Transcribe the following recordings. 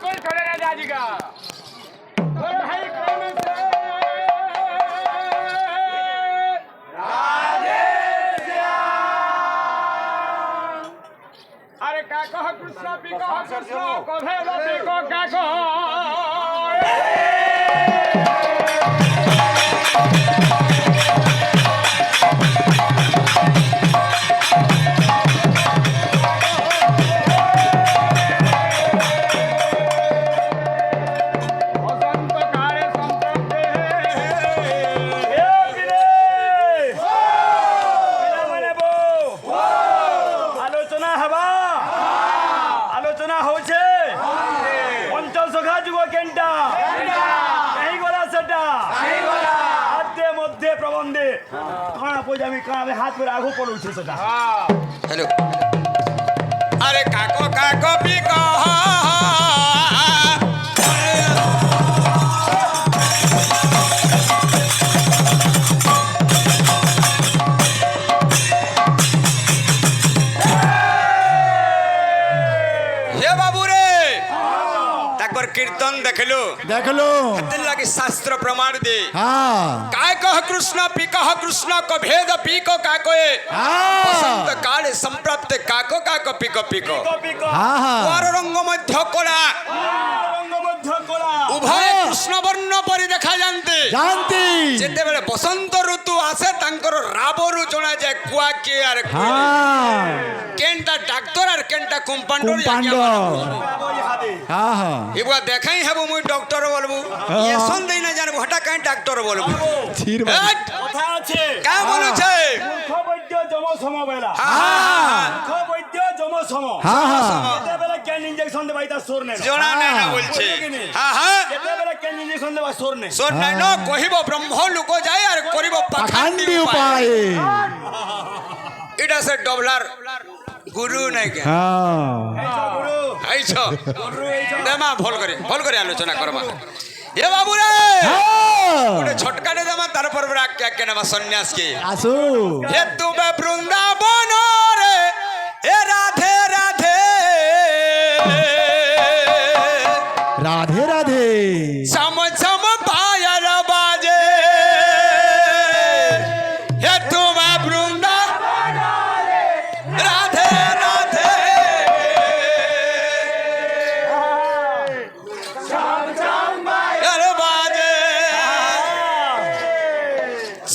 बिल्कुल छोड़े राजा जी का भाई कौन से अरे क्या कह कृष्ण पिको कृष्ण कहे पिको क्या कह हाथ में आगू पड़ू हेलो अरे काको काको पिको हे बाबू रे ताकर कीर्तन देखलो लगे शास्त्र प्रमाण दे काय कह कृष्ण पिकह कृष्ण को भेद पिको काकोए बसंत काले संप्राप्त काको काको पिको पिको वार रंग मध्य कोला उभय कृष्ण वर्ण परि देखा जानते जेते बेले बसंत ऋतु आसे तांकर राबरु जणा जाय कुआ के आर केनटा डॉक्टर आर केनटा कंपाउंडर एबा देखाई हेबो मुई डॉक्टर बोलबो ये सन देई ना जानबो हटा काई डॉक्टर बोलबो ठीक কথা আছে का बोलो छे मूर्ख वैद्य जम सम बेला मूर्ख वैद्य जम सम केते बेला केन इंजेक्शन देबाई ता सोर ने जोना ना बोलछे केते बेला केन इंजेक्शन देबा सोर ने न कहिबो ब्रह्म लोक जाय आर करिबो पाखंडी उपाय इडा से डबलर गुरु नहीं के गुरु आइछो देमा भल करे आलोचना करबा ए बाबू रे ओटे छटका दे देमा तार पर क्या केनबा सन्यास के आसु हे तुमे वृंदावन रे ए राधे राधे राधे राधे सम सम पायल बाजे हे तुमे वृंदावन रे राधे राधे सम सम पायल बाजे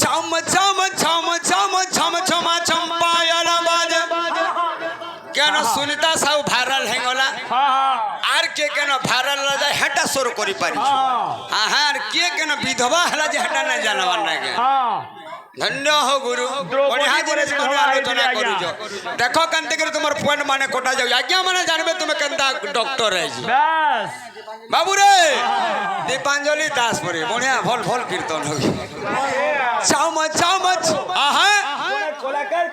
सम सम छम छम छम छमा छम पायल बाजे केन सुनीता साउ भाइरल हेगला आर के केन भाइरल जाय हटा सोर करि पारि आर के केन विधवा हला जे हटा ना जानवर ना के धन्य हो गुरु बढ़िया जिनिस माने आलोचना करू जो देखो कंते करे तुमर पॉइंट माने कोटा जाऊ आज्ञा माने जानबे तुमे केनता डॉक्टर है जी बस बाबू रे दीपांजलि दास परे बढ़िया भल कीर्तन हो चाम चाम आहा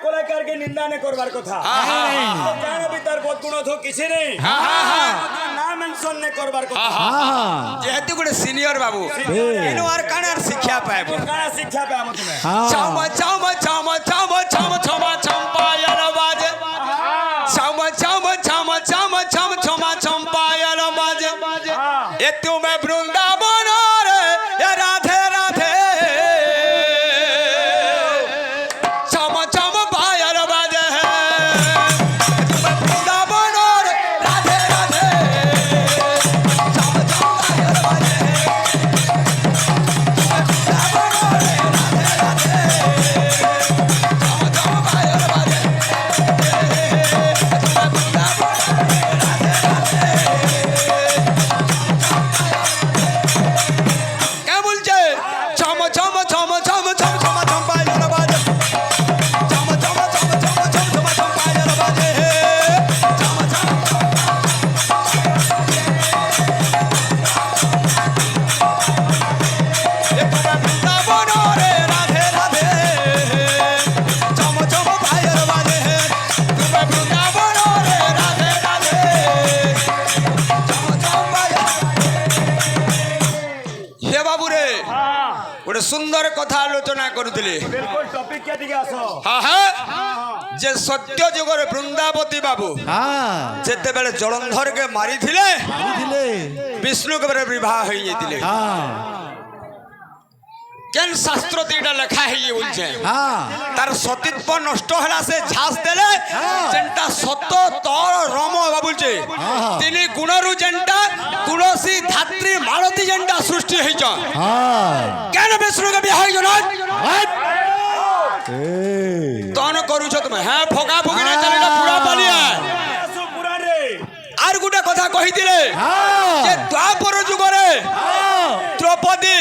कोलाकार के निंदा ने करबार कथा जानो भी तार बहुत गुण थो किसी नहीं नाम मेंशन ने करबार कथा जेहेतु गुडे सीनियर बाबू इनो आर कानार शिक्षा पाएबो काना शिक्षा पाएबो तुमे चाम चाम चाम चाम चाम छमा छम पायल बाजे चाम चाम चाम चाम छम छमा छम पायल बाजे ए तुमे वृंदावन रे ए राधे राधे छम छम पायल बाजे तुमे वृंदावन रे राधे राधे छम छम पायल बाजे तुमे वृंदावन रे राधे राधे छम छम पायल बाजे तुमे वृंदावन रे राधे राधे क्या बोलছে छम छम छम छम छम छम छम पायल बाजे छम छम छम छम छम छम छम पायल बाजे छम छम ए तुमे वृंदावन रे राधे राधे छम छम पायल बाजे तुमे वृंदावन रे राधे राधे छम छम पायल हे बाबू रे गोटे सुंदर कथा आलोचना करुले बिल्कुल टॉपिक के दिखे आसो जे सत्य जुगर वृंदावती बाबू जेते बेले जलंधर के मारी थिले विष्णु के बेरे विवाह हो जाइतिले केन शास्त्र तीटा लेखा है ये बोलछे तार सतीत्व नष्ट होला से झास देले जेंटा सत्य तोर रम बोलछे तिनी गुणरु जेंटा तुलसी धात्री मालती जेंटा सृष्टि होइछ केन विष्णु के विवाह होइछ तन करूछ तुम हां फगा फगी ना चलेगा पूरा पालिया आर गुटे कथा कहितिले जे द्वापर जुगरे द्रौपदी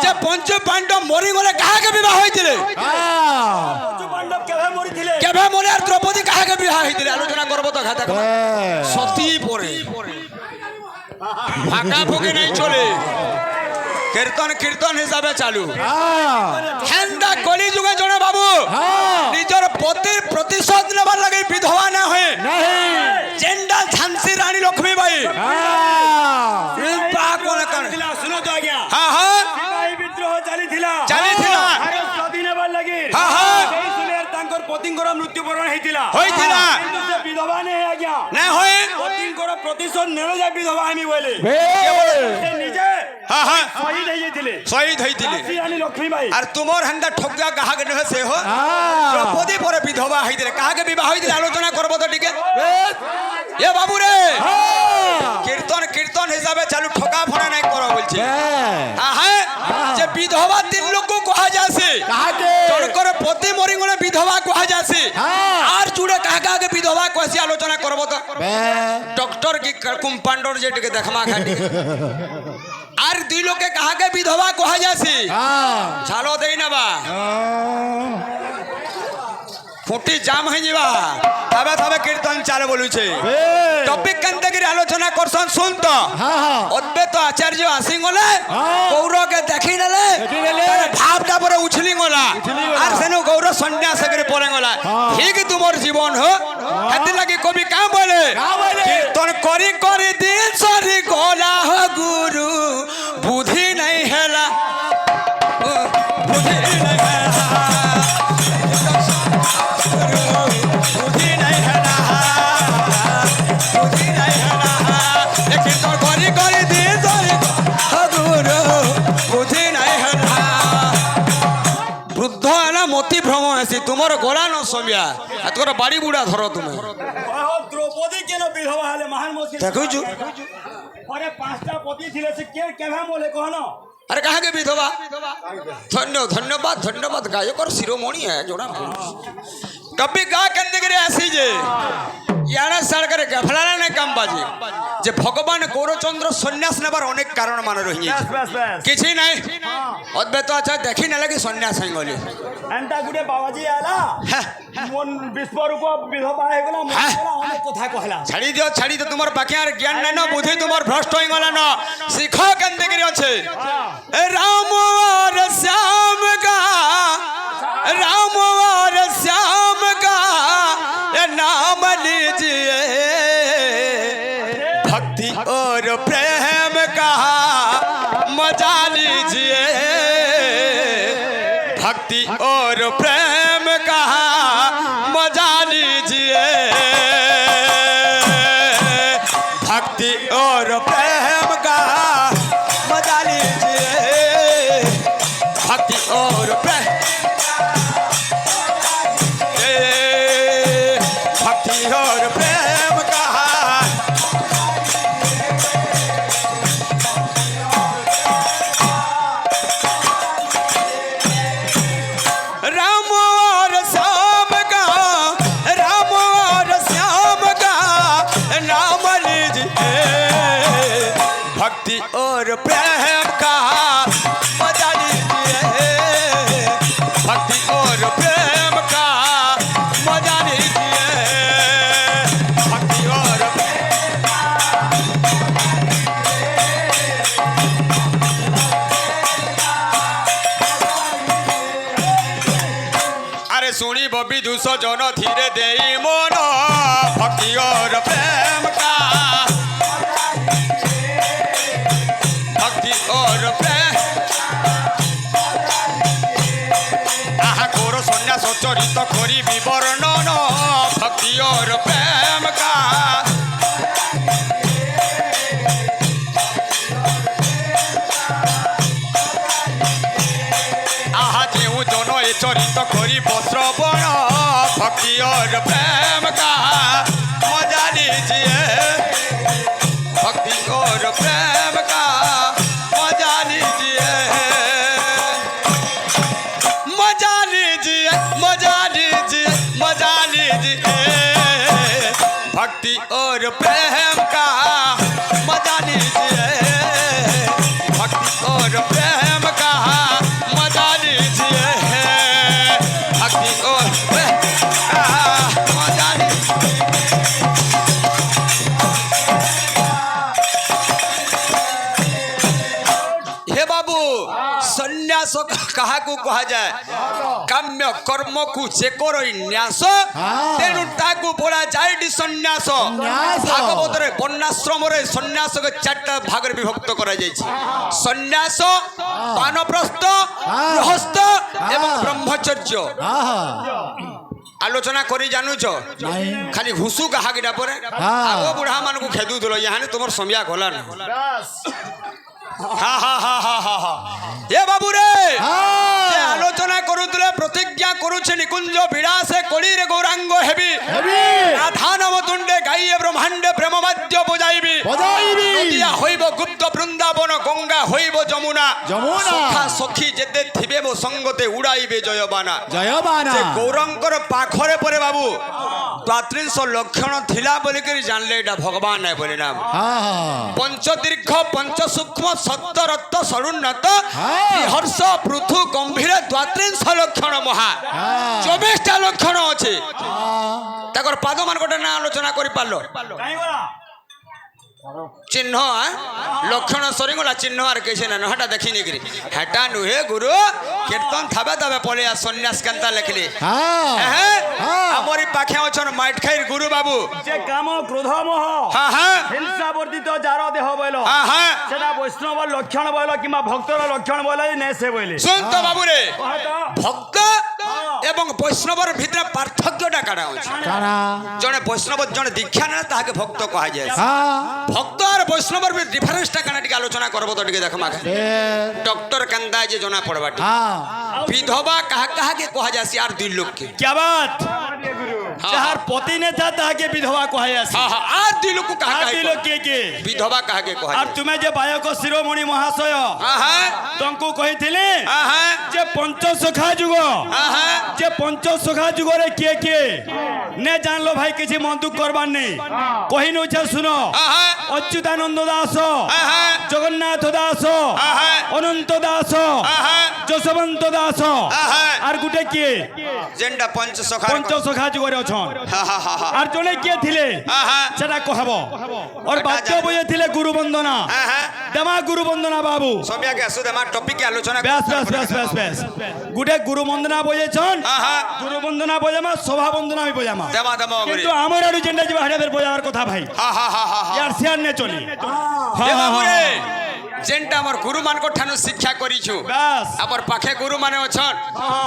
जे पंच पांडव मरी गले काहा के विवाह होइतिले पंच पांडव केबे मरे आर द्रौपदी काहा के विवाह होइतिले आलोचना करबो तो खाता सती परे फाका फुकी नहीं चले कीर्तन कीर्तन हिसाबे चालू हेंदा कली जुगे जने बाबू निजर पति प्रतिशोध लेबार लगे विधवा ना होए जेंडा झांसी रानी लक्ष्मी बाई पा कोन कन सुनो तो आज्ञा हां हां सिपाही विद्रोह चाली थिला स्वाधीन नेबार लगे हां हां सेही सुनेर तांकर पतिंकर मृत्युवरण हेतिला किंतु से विधवा ने आज्ञा ना होए पतिंकर प्रतिशोध नेले जाय विधवा हमी बोले से निजे हां हां शहीद होइतिले रानी लक्ष्मी बाई और तुमर हंदा ठगगा कहा के न से हो द्रौपदी पर विधवा होइतिले कहा के विवाह होइतिले आलोचना करबो तो ठीक है ए बाबू रे कीर्तन कीर्तन हिसाबे चालू ठगा फड़ा नहीं करो बोलछे हां जे विधवा तीन लोग को कहा जासे कहा के जणकर पति मरि गले विधवा कहा जासे आर चूड़े कहा के विधवा कहसी आलोचना करबो तो डॉक्टर की कुंपांडर जे के देखमा खाटी आर दुई लोग के कहा के विधवा कहा जासी छालो देई ना बा फुटी जाम है जीवा तबे तबे कीर्तन चाले बोलू छे टॉपिक कंते की आलोचना करसन सुन तो अद्वैत तो आचार्य आसी गले गौरव के देखि नेले तारे भावटा पर उछली गला आर सेनु गौरव सन्यास करे पळे गला ठीक तुमर जीवन हो एते लगी कवि का बोले कीर्तन करी करी दिन सरी गला हो गुरु बुद्धि नहीं हैला बुद्धि नहीं हैला बुद्धि नहीं हैला बुद्धि नहीं हैला लेकिन तो करी करी दिन सरी हो गुरु बुद्धि नहीं हैला वृद्ध है मोती भ्रम है तुमर गला न समिया तोर बाड़ी बुढ़ा धरो तुम्हें द्रौपदी के न विधवा हले महान मोसी देखो छु अरे पांचटा पति थिले से केभा मोले कहनो अरे कहा के विधवा धन्यवाद धन्यवाद गायकर शिरोमणि है जोड़ा कभी गा केंद्र करे ऐसी जे याना साल करे गफलाना ने काम बाजी जे भगवान गौरचंद्र सन्यास नेबार अनेक कारण मान रही किछि नहीं अद्वैत अच्छा देखि न लगी सन्यास है गली एंटा गुडे बाबाजी आला मन विश्वरूप विधवा हे गला अनेक कथा कहला छाड़ी दियो तुमर बाकी ज्ञान नै न बुद्धि तुमर भ्रष्ट होई गला न सिख केंद्र करे अछि राम और श्याम का राम और श्याम का नाम लीजिए भक्ति और प्रेम का मजा लीजिए भक्ति और प्रेम का मजा लीजिए भक्ति और प्रेम का मजा लीजिए भक्ति और प्रेम भक्ति और प्रेम का राम और श्याम का राम और श्याम का नाम लीजिए भक्ति और प्रेम का मजा लीजिए भक्ति और प्रेम का मजा लीजिए भक्ति और अरे सुनी बबी 200 जन धीरे देई मन भक्ति और प्रेम का भक्ति और प्रेम आहा गोर सन्यास चरित करी विवरणन भक्ति और प्रेम का और प्रेम का मजा लीजिए भक्ति और प्रेम का मजा लीजिए मजा लीजिए मजा लीजिए मजा लीजिए भक्ति और प्रेम का मजा लीजिए भक्ति और प्रेम का मजा लीजिए भक्ति और प्रेम का मजा लीजिए हे बाबू सन्यास कहा को कहा जाए काम्य कर्म को चेकर न्यास तेणु ताकू पड़ा जाए सन्यास भागवत रे वर्णाश्रम रे सन्यास के चारटा भाग रे विभक्त करा जायछि सन्यास वानप्रस्थ गृहस्थ एवं ब्रह्मचर्य आलोचना करी जानूच खाली घुसू कहा गिटा पर आगो बुढ़ा मान को खेदू दिल यहाँ तुम समया गला ना ए बाबू रे जे आलोचना करुले प्रतिज्ञा करुछे निकुंज विलासे कली रे गौरांग हेबी राधा नम तुंडे गाइए ब्रह्मांडे प्रेमवाद्य बजाइबी नदिया होइब गुप्त वृंदावन गंगा होइब जमुना सखा सखी जेते थिबे मो संगते उड़ाइबे जयबाना जे गौरंकर पाखरे परे बाबू 33 लक्षण थिला बोली करी जानले एटा भगवान नै बोली नाम पंच दीर्घ पंच सूक्ष्म सत्य रत्त सरुन्नत हर्ष पृथु गंभीर 33 लक्षण महा 24 लक्षण अच्छे ताकर पाद मान गोटे ना आलोचना करि पारलो चिन्ह लक्षण सरीगला चिन्ह आर कैसे ना हटा देखी निकरी हटा नुहे गुरु कीर्तन थाबे तबे पले सन्यास केनता लिखली हमरी पाखे अछन माइट खाइर गुरु बाबू जे काम क्रोध मोह हिंसा वर्धित जार देह बोलो सेटा वैष्णव लक्षण बोलो किमा भक्तर लक्षण बोलो ने से बोले सुन तो बाबू रे भक्त एवं वैष्णवर भितर पार्थक्यटा काढा होछि जने वैष्णव जने दीक्षा ना ताके भक्त कहा जाय भक्त और वैष्णवर भी डिफरेंसटा काना टिके आलोचना करबो तो टिके देखमा डॉक्टर कंदा जे जना पड़बाटी विधवा कहा कहा के कहा जासी यार दुई लोग के क्या बात जहार पति ने था ताके विधवा कहा जासी हां आर दुई लोग को कहा दुई लोग के विधवा कहा के कहा और तुम्हें जे बायक शिरोमणि महाशय तुमको कहिथिले जे पंचसखा जुग जे पंचसखा जुग रे के ने जानलो भाई किछि मन दुख करबार नहीं कहि न छ सुनो अच्युतानंद दास जगन्नाथ दास अनंत दास जसवंत दास आर गुटे के जेंडा पंचसखा जुग रे अछन आर जने के थिले सेटा कहबो और बाद्य बजे थिले गुरु वंदना देमा गुरु वंदना बाबू समया के असु देमा टॉपिक के आलोचना बस गुटे गुरु वंदना बजे छन गुरु वंदना बजेमा शोभा वंदना भी बजेमा देमा किंतु हमर आडू जेंडा जे हाडे फेर बजावर कथा भाई यार सियार ने चली हे बाबू रे जेंटा मोर गुरु मान को ठानु शिक्षा करिछु बस हमर पाखे गुरु माने अछन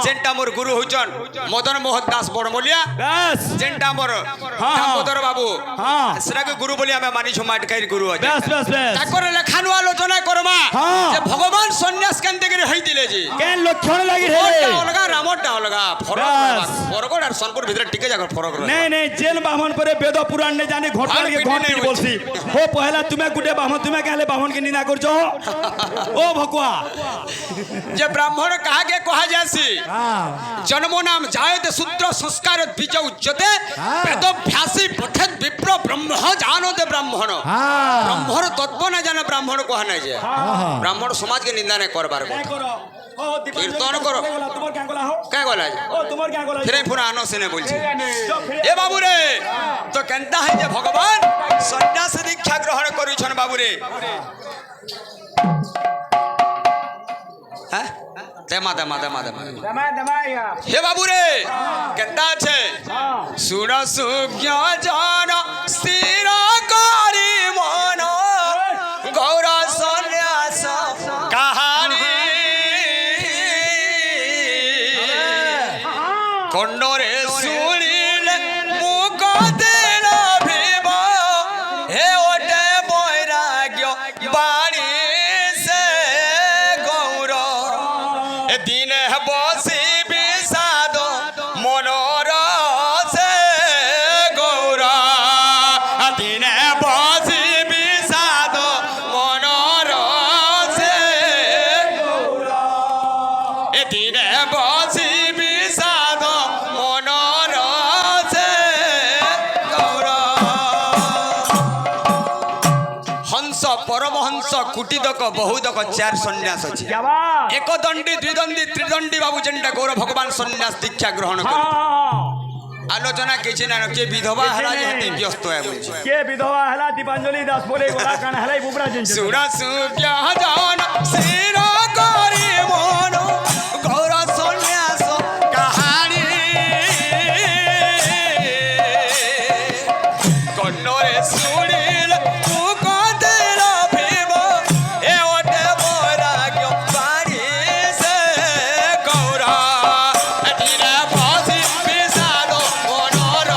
जेंटा मोर गुरु होचन मदन मोहन दास बड़मलिया बस जेंटा मोर दामोदर बाबू सरा के गुरु बोली हमें मानिछु माट खाइर गुरु अछि बस ताकर लेखानु आलोचना करमा जे भगवान सन्यास केनते करे हई दिले जी केन लक्षण लागि रे अलगा रामटा अलगा फरक और सोनपुर भीतर टिके जाकर फरक नहीं जेन बामन परे वेद पुराण ने जाने घोटा के घोट पीट बोलसी हो पहला तुमे गुटे बामन तुमे कहले बामन के निंदा करछो ओ भगवा जे ब्राह्मण कहा के कहा जासी जन्मो नाम जायत सूत्र संस्कार बीज उच्चते वेद भ्यासी पठेत विप्र ब्रह्म जानते ब्राह्मण ब्रह्मर तत्व न जाने ब्राह्मण कहा नहीं जे ब्राह्मण समाज के निंदा नहीं करबार कीर्तन करो तुम्हार क्या गला हो क्या गला ओ तुम्हार क्या गला फिर पुरा आनो से ने बोलछे ए बाबू रे तो केनता है जे भगवान सन्यास दीक्षा ग्रहण करिछन बाबू रे देमा हे बाबू रे केनता छे सुन सुज्ञ जन स्थिर करी मन गौर सन्यास कहानी कंडरे सुनिले मुख दिल भीम हे ओटे बैराग्य बाणी से गौर दिन बसी विषाद मनोर से পরমহংস কুটিদক বহুদক চার সন্ন্যাস আছে क्या बात একদণ্ডী দ্বিদণ্ডী ত্রিদণ্ডী বাবু যেটা গৌর ভগবান সন্ন্যাস দীক্ষা গ্রহণ করে আলোচনা কিছু না কে বিধবা হেলা যেতে ব্যস্ত হয়ে বলছে के विधवा हला दीपांजलि दास बोले गोला कान हलाई बुबरा जिन সুরা সুপ্যা জান শির করি মন গৌর সন্ন্যাস কাহানি কন্নরে শুনিল তু কদের ভীম এ ওটে বৈরাগ্য বাড়ি সে গৌরা ধীরে বসি বিষাদ মনর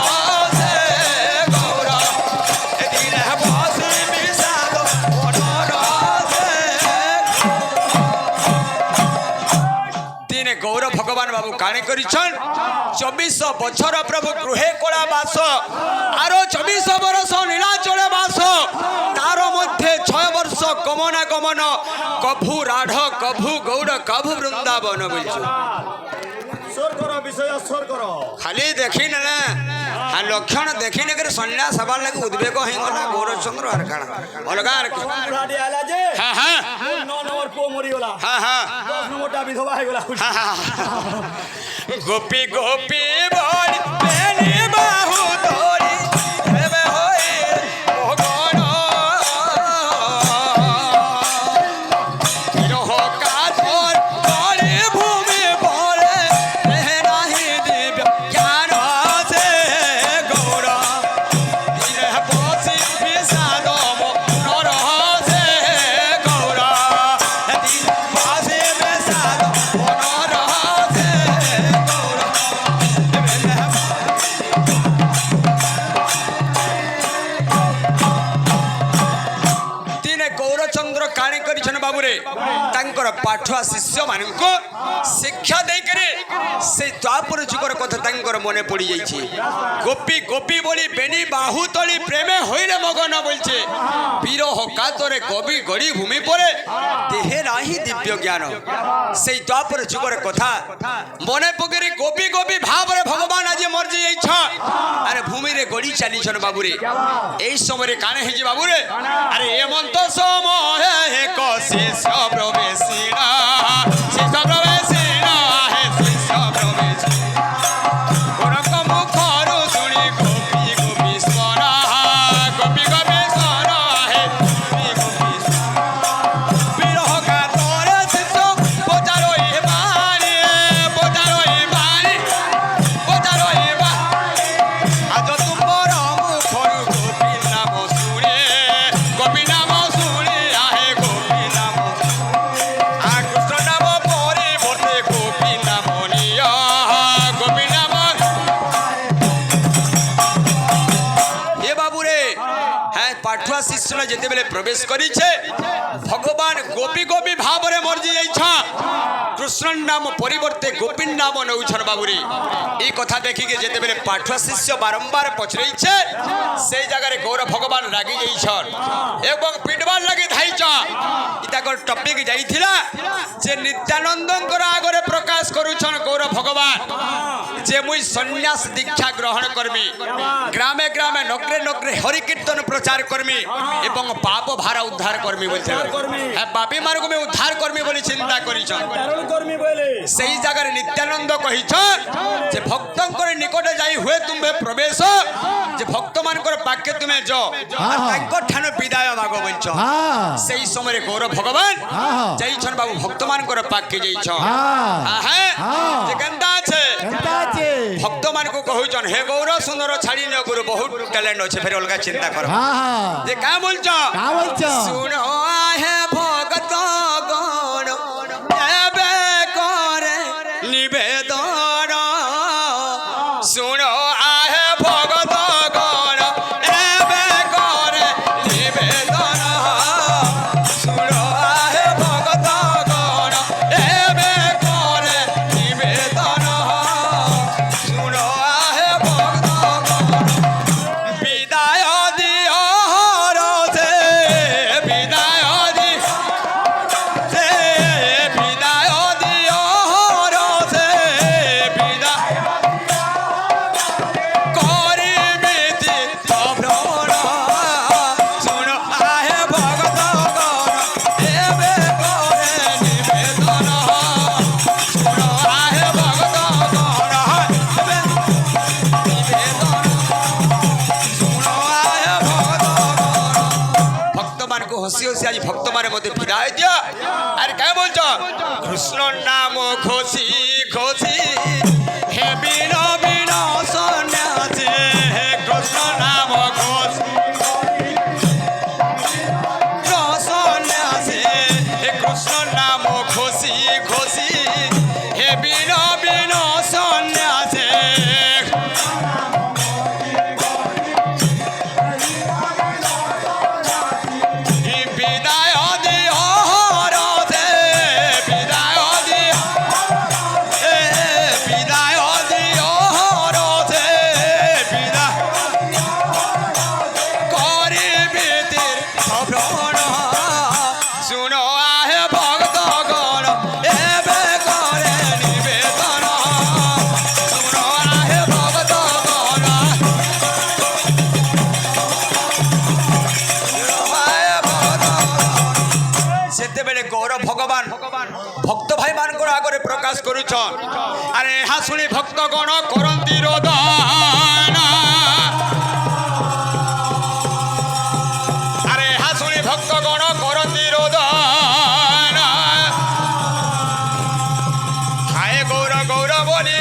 সে গৌরা ধীরে বসি বিষাদ মনর সে দিনে গৌর ভগবান বাবু কাণে করিছন 24 বছর প্রভু গৃহে কলা বাস আর 24 বরষ নীলাচলে বাস তার মধ্যে 6 বর্ষ গমনাগমন কভু রাঢ় কভু গৌড় কভু বৃন্দাবন বলছে सोर करो विषय सोर करो খালি দেখি না আর লক্ষণ দেখি না করে সন্ন্যাস হবার লাগে উদ্বেগ হয়ে গলা গৌরচন্দ্র আর কাଣା অলগা আর কি बुढ़ाडी आला जे হ্যাঁ হ্যাঁ 9 नंबर पो मरी होला হ্যাঁ হ্যাঁ 10 नंबरটা विधवा है होला গোপী গোপী বলি বেনি বাহু ধরি হেবে হই ভগন বিরহ কাতর বলি ভূমি পরে হে নাহি দিব্য জ্ঞান আছে গৌর দিনে বসি বিষাদ মনর আছে গৌর দিনে বসি বিষাদ মনর আছে গৌর দিনে গৌরচন্দ্র কাণি করিছেন বাবুরে তাঙ্কর পাঠুয়া শিষ্য মানুষ শিক্ষা দেইকরে সেই দ্বাপর যুগর কথা তাঙ্কর মনে পড়ি যাইছে গোপী গোপী বলি বেনি বাহু তলি প্রেমে হইলে মগন বলছে বিরহ কাতরে কবি গড়ি ভূমি পরে দেহে নাহি দিব্য জ্ঞান সেই দ্বাপর যুগর কথা মনে পকরি গোপী গোপী ভাবরে ভগবান আজ মর্জি যাইছ আরে ভূমিরে গড়ি চালিছন বাবুরে এই সময় কানে হয়েছে বাবুরে আরে এমন্ত সময় এক শিষ্য প্রবেশিনা শিষ্য প্রবেশিনা হে শিষ্য প্রবেশ গোরখ মুখরু শুনি গোপী গোপী স্মরা গোপী গোপী স্মরা হে গোপী গোপী বিরহ কাতরে শিষ্য বোঝারই বাণী বোঝারই বাণী বোঝারই বাণী আজ তুমর মুখরু গোপী নাম শুনে গোপী নাম শুনে আহে গোপী নাম আ কৃষ্ণ নাম পরিবর্তে গোপী নাম নিয়া গোপী নাম এ বাবুরে হ্যাঁ পাঠুয়া শিষ্যরা যেতেবেলে প্রবেশ করিছে ভগবান গোপী গোপী ভাবরে মর্জি যাইছ কৃষ্ণ নাম পরিবর্তে গোপীর নাম নৌছন বাবুরে এই কথা দেখিকে যেতেবেলে পাঠুয়া শিষ্য বারম্বার পচরাইছে সেই জায়গায় গৌর ভগবান রাগি যাইছন এবং পিটবার লাগি ধাইছ ইতাকর টপিক যাইছিলা যে নিত্যানন্দঙ্কর আগরে প্রকাশ করুছন গৌর ভগবান যে মুই সন্ন্যাস দীক্ষা গ্রহণ করমি গ্রামে গ্রামে নগরে নগরে হরি কীর্তন প্রচার করমি এবং পাপ ভারা উদ্ধার করমি বলছে হ্যাঁ পাপী মার্গ মে উদ্ধার করমি বলে চিন্তা করিছন তারণ কর্মী বলে সেই জায়গায় নিত্যানন্দ কহিছ যে ভক্তঙ্কর নিকটে যাই হুয়ে তুমি প্রবেশ যে ভক্ত মানকর পাকে তুমি যাও আর তাঙ্কর ঠানো বিদায় মাগ বলছ সেই সময় গৌর ভগবান যাইছন বাবু ভক্ত মানকর পাকে যাইছ হ্যাঁ যে কেনতা আছে ভক্ত মানকু কহুছন হে গৌর সুন্দর ছাড়ি নিও গুরু বহুত ট্যালেন্ট আছে ফের অলগা চিন্তা কর যে কা বলছ শুনো হে ভগত গণ এবে করে নিবেদন শুনো আহে ভগত গণ এবে করে নিবেদন শুনো আহে ভগত গণ এবে করে নিবেদন শুনো আহে ভগত গণ বিদায় দিও রসে বিদায় দিও রসে বিদায় করিবি ভ্রমণ শুনো আহে ভগত খুশি আজ ভক্ত মানে মধ্যে বিদায় দিয়া আর কে বলছ কৃষ্ণ নাম খুশি খুশি হে বিন বিন সন্ন্যাসী হে কৃষ্ণ নাম খুশি সন্ন্যাসী হে কৃষ্ণ নাম খুশি খুশি হে বিন বিন সন্ন্যাসী বিদায় দিও রথে বিদায় দিও বিদায় দিও রথে বিদায় করিবি তীর্থভ্রমণ শুনো আহে ভক্তগণ এবে করে নিবেদন শুনো আহে ভক্তগণ সেତେବେଳେ গৌর ভগবান ভক্ত ভাই মানଙ୍କର ଆଗରେ ପ୍ରକାଶ କରୁଛନ୍ ଆରେ ଏହା ଶୁଣି ଭକ୍ତଗଣ କରନ୍ତି ରୋଦନ ଆରେ ଏହା ଶୁଣି ଭକ୍ତଗଣ କରନ୍ତି ରୋଦନ ହାୟ ଗୌର ଗୌର ବୋଲି